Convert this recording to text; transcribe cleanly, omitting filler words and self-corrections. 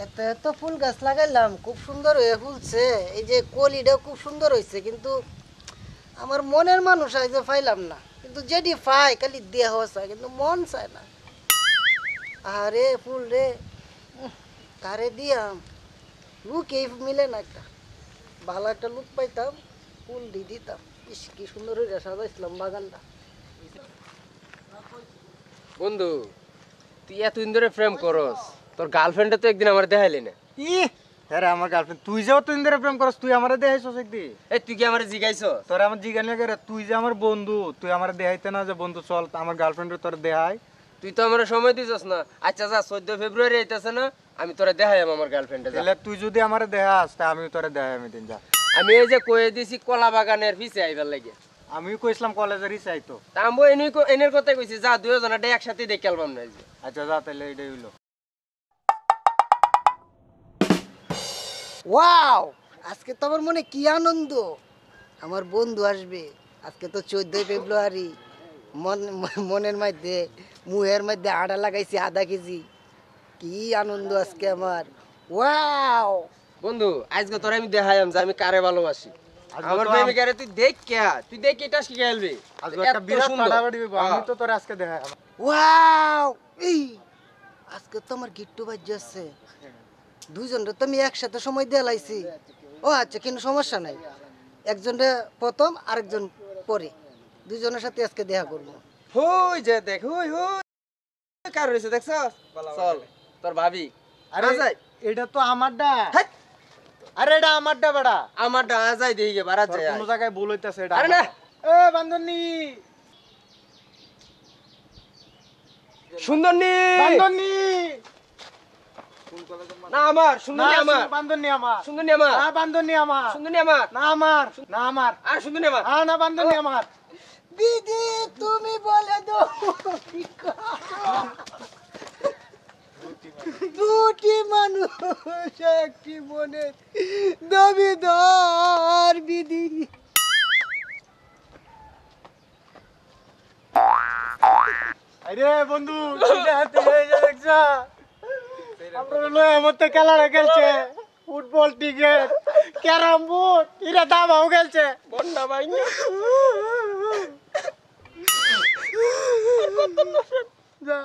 এত এত ফুল গাছ লাগাইলাম, খুব সুন্দর হয়ে ফুলছে। এই যে কলিটাও খুব সুন্দর হয়েছে, কিন্তু আমার মনের মানুষ আজ পাইলাম না। কিন্তু যেটি পাই খালি দেহ চায়, কিন্তু মন চায় না। আরে ফুল রে, কারে দিয়াম, লুক এই মিলে না। একটা ভালো একটা লুক পাইতাম, ফুল দিয়ে দিতাম। ইস, কি সুন্দর হয়ে সাজাইছিলাম বাগানটা। বন্ধু, তুই এতদিন ধরে প্রেম করস, তোর গার্লফ্রেন্ডে তো একদিন আমার দেখাইলি না। হ্যাঁ আমার গার্লফ্রেন্ড, তুই যাও তুই ধরে প্রেম করস, তুই আমারে দেখাইছস একদিন। এই তুই কি আমার জিগাইছ? তোর আমার জিজ্ঞাসা করে, তুই যে আমার বন্ধু, তুই আমার দেখাইতে না যে বন্ধু চল আমার গার্লফ্রেন্ডের তোর দেখাই। তুই তো আমার সময় দিছস না। আচ্ছা যা, 14 ফেব্রুয়ারি আইতাছে না, আমি তোরে দেখাই আমার গার্লফ্রেন্ডে। তাহলে তুই যদি আমারে দেখাস তা আমি তোরে দেখাই। আমি দিন যা, আমি এই যে কয়ে দিছি কলা বাগানের পিছে আইবার লাগে। আমি কইছিলাম কলেজেরই চাইতো। তা আমি এনের কথা কইছি, যা দুজনটা একসাথে দেখে আলবাম না। আচ্ছা যা, তাহলে এটাই হইলো। ওয়াও, আজকে তো আমার মনে কি আনন্দ, আমার বন্ধু আসবে। আজকে তো 14 ফেব্রুয়ারি। মনের মধ্যে মুহের মধ্যে আটা লাগাইছি আধা কেজি। কি আনন্দ আজকে আমার। ওয়াও বন্ধু, আজকে তোরে আমি দেখাইম যে আমি কারে ভালোবাসি। আমার প্রেমিকারে তুই দেখ কে, তুই দেখ এটা শিখে আলবি। আজকে একটা বিরাট ফাটাফাটি হইব, আমি তো তোরে আজকে দেখাই। ওয়াও, এই আজকে তো আমার গিট্টু বাজছে। দুইজনরে তো আমি একসাথে সময় দিয়ে লাইছি। ও আচ্ছা, কিন্তু সমস্যা নাই, একজনটা প্রথম আরেকজন পরে, দুইজনের সাথে আজকে দেখা করবো। হই যে দেখ, হই হই কার রইছে দেখছস? চল তোর ভাবি। আরে যাই, এটা তো আমারটা। হেৎ, আরে এটা আমারটা বেটা। আমারটা যাই দেখি গে বারাত তোর যায়। কোন জায়গায় ভুল হইতাছে এটা। আরে না, এ বান্দরনি, সুন্দরনি বান্দরনি। না আমার, সুন্দরনি আমার, বান্দরনি আমার, সুন্দরনি আমার, না বান্দরনি আমার, সুন্দরনি আমার, না আমার, না আমার, আর সুন্দরনি আমার। না বান্দরনি আমার। দিদি তুমি বলে দাও, দুটি মানুষ একটি মনে দাবিদার বিধি। আরে বন্ধু, দেখছ আমরা আমার তো খেলা খেলছে, ফুটবল, ক্রিকেট, ক্যারাম বোর্ড, এরা দাবাও খেলছে। বন্ডা ভাই যা